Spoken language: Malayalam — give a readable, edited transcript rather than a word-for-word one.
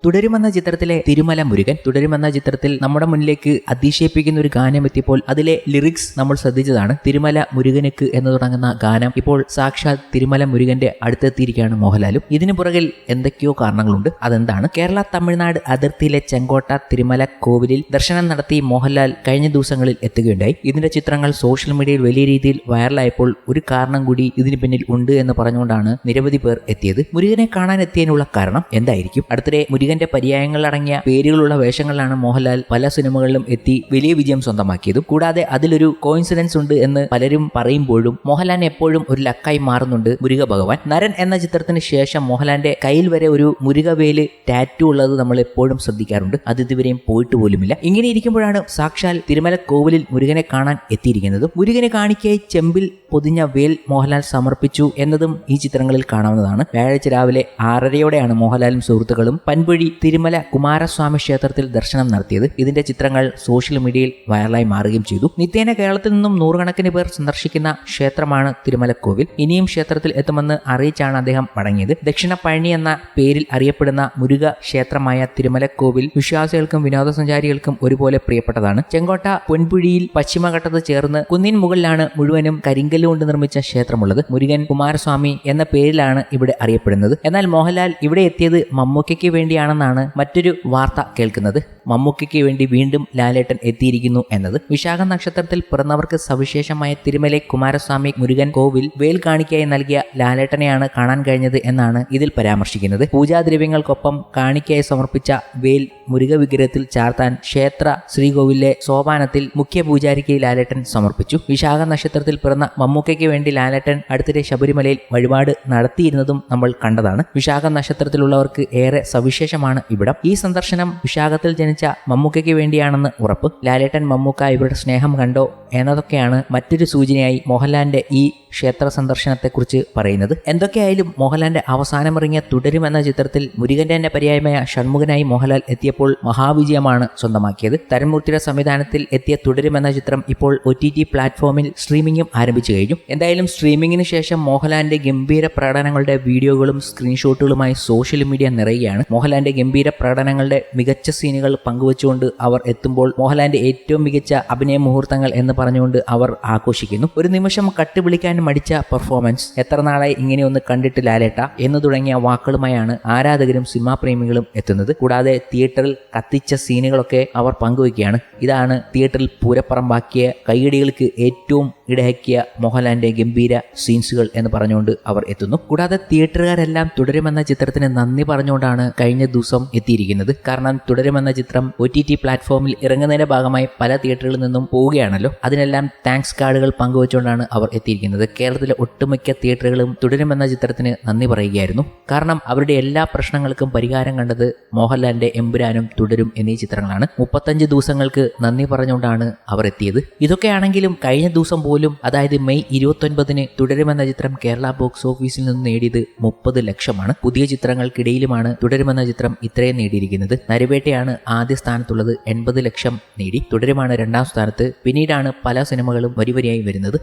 തുടരുമെന്ന ചിത്രത്തിലെ തിരുമല മുരുകൻ. തുടരുമെന്ന ചിത്രത്തിൽ നമ്മുടെ മുന്നിലേക്ക് അതിശയിപ്പിക്കുന്ന ഒരു ഗാനം എത്തിയപ്പോൾ അതിലെ ലിറിക്സ് നമ്മൾ ശ്രദ്ധിച്ചതാണ്. തിരുമല മുരുകനുക്ക് എന്ന് തുടങ്ങുന്ന ഗാനം ഇപ്പോൾ സാക്ഷാൽ തിരുമല മുരുകന്റെ അടുത്തെത്തിയിരിക്കുകയാണ് മോഹൻലാലും. ഇതിനു പുറകിൽ എന്തൊക്കെയോ കാരണങ്ങളുണ്ട്. അതെന്താണ്? കേരള തമിഴ്നാട് അതിർത്തിയിലെ ചെങ്കോട്ട തിരുമല കോവിലിൽ ദർശനം നടത്തി മോഹൻലാൽ കഴിഞ്ഞ ദിവസങ്ങളിൽ എത്തുകയുണ്ടായി. ഇതിന്റെ ചിത്രങ്ങൾ സോഷ്യൽ മീഡിയയിൽ വലിയ രീതിയിൽ വൈറലായപ്പോൾ ഒരു കാരണം കൂടി ഇതിന് പിന്നിൽ ഉണ്ട് എന്ന് പറഞ്ഞുകൊണ്ടാണ് നിരവധി പേർ എത്തിയത്. മുരുകനെ കാണാൻ എത്തിയതിനുള്ള കാരണം എന്തായിരിക്കും? അടുത്തിടെ മുരുകന്റെ പര്യായങ്ങളടങ്ങിയ പേരുകളുള്ള വേഷങ്ങളിലാണ് മോഹൻലാൽ പല സിനിമകളിലും എത്തി വലിയ വിജയം സ്വന്തമാക്കിയതും. കൂടാതെ അതിലൊരു കോയിൻസിഡൻസ് ഉണ്ട് എന്ന് പലരും പറയുമ്പോഴും മോഹൻലാലിന് എപ്പോഴും ഒരു ലക്കായി മാറുന്നുണ്ട് മുരുക ഭഗവാൻ. നരൻ എന്ന ചിത്രത്തിന് ശേഷം മോഹൻലാലിന്റെ കയ്യിൽ വരെ ഒരു മുരുകവേല് ടാറ്റു ഉള്ളത് നമ്മൾ എപ്പോഴും ശ്രദ്ധിക്കാറുണ്ട്. അത് ഇതുവരെയും പോയിട്ട് പോലുമില്ല. ഇങ്ങനെ ഇരിക്കുമ്പോഴാണ് സാക്ഷാൽ തിരുമല കോവിലിൽ മുരുകനെ കാണാൻ എത്തിയിരിക്കുന്നതും. മുരുകനെ കാണിക്കായി ചെമ്പിൽ പൊതിഞ്ഞ വേൽ മോഹൻലാൽ സമർപ്പിച്ചു എന്നതും ഈ ചിത്രങ്ങളിൽ കാണാവുന്നതാണ്. വ്യാഴാഴ്ച രാവിലെ 6:30യോടെയാണ് മോഹൻലാലും സുഹൃത്തുക്കളും പൻപൊഴി തിരുമല കുമാരസ്വാമി ക്ഷേത്രത്തിൽ ദർശനം നടത്തിയത്. ഇതിന്റെ ചിത്രങ്ങൾ സോഷ്യൽ മീഡിയയിൽ വൈറലായി മാറുകയും ചെയ്തു. നിത്യേന കേരളത്തിൽ നിന്നും നൂറുകണക്കിന് പേർ സന്ദർശിക്കുന്ന ക്ഷേത്രമാണ് തിരുമലക്കോവിൽ. ഇനിയും ക്ഷേത്രത്തിൽ എത്തുമെന്ന് അറിയിച്ചാണ് അദ്ദേഹം മടങ്ങിയത്. ദക്ഷിണ പഴനി എന്ന പേരിൽ അറിയപ്പെടുന്ന മുരുക ക്ഷേത്രമായ തിരുമലക്കോവിൽ വിശ്വാസികൾക്കും വിനോദസഞ്ചാരികൾക്കും ഒരുപോലെ പ്രിയപ്പെട്ടതാണ്. ചെങ്കോട്ട പൊൻപുഴിയിൽ പശ്ചിമഘട്ടത്ത് ചേർന്ന് കുന്നിൻ മുകളിലാണ് മുഴുവനും കരിങ്കല്ല് കൊണ്ട് നിർമ്മിച്ച ക്ഷേത്രമുള്ളത്. മുരുകൻ കുമാരസ്വാമി എന്ന പേരിലാണ് ഇവിടെ അറിയപ്പെടുന്നത്. എന്നാൽ മോഹൻലാൽ ഇവിടെ എത്തിയത് മമ്മൂക്കയ്ക്ക് വേണ്ടിയാണെന്നാണ് മറ്റൊരു വാർത്ത കേൾക്കുന്നത്. മമ്മൂക്കയ്ക്ക് വേണ്ടി വീണ്ടും ലാലേട്ടൻ എത്തിയിരിക്കുന്നു എന്നത്. വിശാഖ നക്ഷത്രത്തിൽ പിറന്നവർക്ക് സവിശേഷമായ തിരുമല കുമാരസ്വാമി മുരുകൻ കോവിൽ വേൽ കാണിക്കായി നൽകിയ ലാലേട്ടനെയാണ് കാണാൻ കഴിഞ്ഞത് എന്നാണ് ഇതിൽ പരാമർശിക്കുന്നത്. പൂജാദ്രവ്യങ്ങൾക്കൊപ്പം കാണിക്കായി സമർപ്പിച്ച വേൽ മുരുക വിഗ്രഹത്തിൽ ചാർത്താൻ ക്ഷേത്ര ശ്രീകോവിലെ സോപാനത്തിൽ മുഖ്യ പൂജാരിക്ക് ലാലേട്ടൻ സമർപ്പിച്ചു. വിശാഖ നക്ഷത്രത്തിൽ പിറന്ന മമ്മൂക്കയ്ക്ക് വേണ്ടി ലാലേട്ടൻ അടുത്തിടെ ശബരിമലയിൽ വഴിപാട് നടത്തിയിരുന്നതും നമ്മൾ കണ്ടതാണ്. വിശാഖ നക്ഷത്രത്തിലുള്ളവർക്ക് ഏറെ സവിശേഷമാണ് ഇവിടം. ഈ സന്ദർശനം വിശാഖത്തിൽ ജനിച്ച മമ്മൂക്കയ്ക്ക് വേണ്ടിയാണെന്ന് ഉറപ്പ്. ലാലേട്ടൻ മമ്മൂക്ക ഇവരുടെ സ്നേഹം കണ്ടോ എന്നതൊക്കെയാണ് മറ്റൊരു സൂചനയായി മോഹൻലാലിന്റെ ഈ ക്ഷേത്ര സന്ദർശനത്തെക്കുറിച്ച് പറയുന്നത്. എന്തൊക്കെയായാലും മോഹൻലാലിന്റെ അവസാനമിറങ്ങിയ തുടരുമെന്ന ചിത്രത്തിൽ മുരുകന്റെ തന്നെ പര്യായമായ ഷൺമുഖനായി മോഹൻലാൽ എത്തിയപ്പോൾ മഹാവിജയമാണ് സ്വന്തമാക്കിയത്. തരൺമൂർത്തിയുടെ സംവിധാനത്തിൽ എത്തിയ തുടരുമെന്ന ചിത്രം ഇപ്പോൾ OTT പ്ലാറ്റ്ഫോമിൽ സ്ട്രീമിംഗും ആരംഭിച്ചു കഴിഞ്ഞു. എന്തായാലും സ്ട്രീമിംഗിന് ശേഷം മോഹൻലാലിന്റെ ഗംഭീര പ്രകടനങ്ങളുടെ വീഡിയോകളും സ്ക്രീൻഷോട്ടുകളുമായി സോഷ്യൽ മീഡിയ നിറയുകയാണ്. മോഹൻലാലിന്റെ ഗംഭീര പ്രകടനങ്ങളുടെ മികച്ച സീനുകൾ പങ്കുവച്ചുകൊണ്ട് അവർ എത്തുമ്പോൾ മോഹൻലാലിന്റെ ഏറ്റവും മികച്ച അഭിനയ മുഹൂർത്തങ്ങൾ എന്ന് പറഞ്ഞുകൊണ്ട് അവർ ആഘോഷിക്കുന്നു. ഒരു നിമിഷം കട്ടുപിടിക്കാൻ മടിച്ച പെർഫോമൻസ്, എത്ര നാളായി ഇങ്ങനെയൊന്ന് കണ്ടിട്ട് ലാലേട്ട എന്ന് തുടങ്ങിയ വാക്കുകളുമായാണ് ആരാധകരും സിനിമാ പ്രേമികളും എത്തുന്നത്. കൂടാതെ തിയേറ്ററിൽ കത്തിച്ച സീനുകളൊക്കെ അവർ പങ്കുവയ്ക്കുകയാണ്. ഇതാണ് തിയേറ്ററിൽ പൂരപ്പറമ്പാക്കിയ കൈയടികൾക്ക് ഏറ്റവും ഇടയാക്കിയ മോഹൻലാലിന്റെ ഗംഭീര സീൻസുകൾ എന്ന് പറഞ്ഞുകൊണ്ട് അവർ എത്തുന്നു. കൂടാതെ തിയേറ്ററുകാരെല്ലാം തുടരുമെന്ന ചിത്രത്തിന് നന്ദി പറഞ്ഞുകൊണ്ടാണ് കഴിഞ്ഞ ദിവസം എത്തിയിരിക്കുന്നത്. കാരണം തുടരുമെന്ന ചിത്രം OTT പ്ലാറ്റ്ഫോമിൽ ഇറങ്ങുന്നതിന്റെ ഭാഗമായി പല തിയേറ്ററുകളിൽ നിന്നും പോവുകയാണല്ലോ. അതിനെല്ലാം താങ്ക്സ് കാർഡുകൾ പങ്കുവച്ചുകൊണ്ടാണ് അവർ എത്തിയിരിക്കുന്നത്. കേരളത്തിലെ ഒട്ടുമിക്ക തിയേറ്ററുകളും തുടരുമെന്ന ചിത്രത്തിന് നന്ദി പറയുകയായിരുന്നു. കാരണം അവരുടെ എല്ലാ പ്രശ്നങ്ങൾക്കും പരിഹാരം കണ്ടത് മോഹൻലാലിന്റെ എമ്പുരാനും തുടരും എന്നീ ചിത്രങ്ങളാണ്. 35 ദിവസങ്ങൾക്ക് നന്ദി പറഞ്ഞുകൊണ്ടാണ് അവർ എത്തിയത്. ഇതൊക്കെയാണെങ്കിലും കഴിഞ്ഞ ദിവസം പോലും, അതായത് മെയ് 29 തുടരുമെന്ന ചിത്രം കേരള ബോക്സ് ഓഫീസിൽ നിന്ന് നേടിയത് 30 ലക്ഷമാണ്. പുതിയ ചിത്രങ്ങൾക്കിടയിലുമാണ് തുടരുമെന്ന ചിത്രം ഇത്രയും നേടിയിരിക്കുന്നത്. നരിവേട്ടയാണ് ആദ്യ സ്ഥാനത്തുള്ളത്, 80 ലക്ഷം നേടി. തുടരുമാണ് രണ്ടാം സ്ഥാനത്ത്. പിന്നീടാണ് പല സിനിമകളും വരിവരിയായി വരുന്നത്.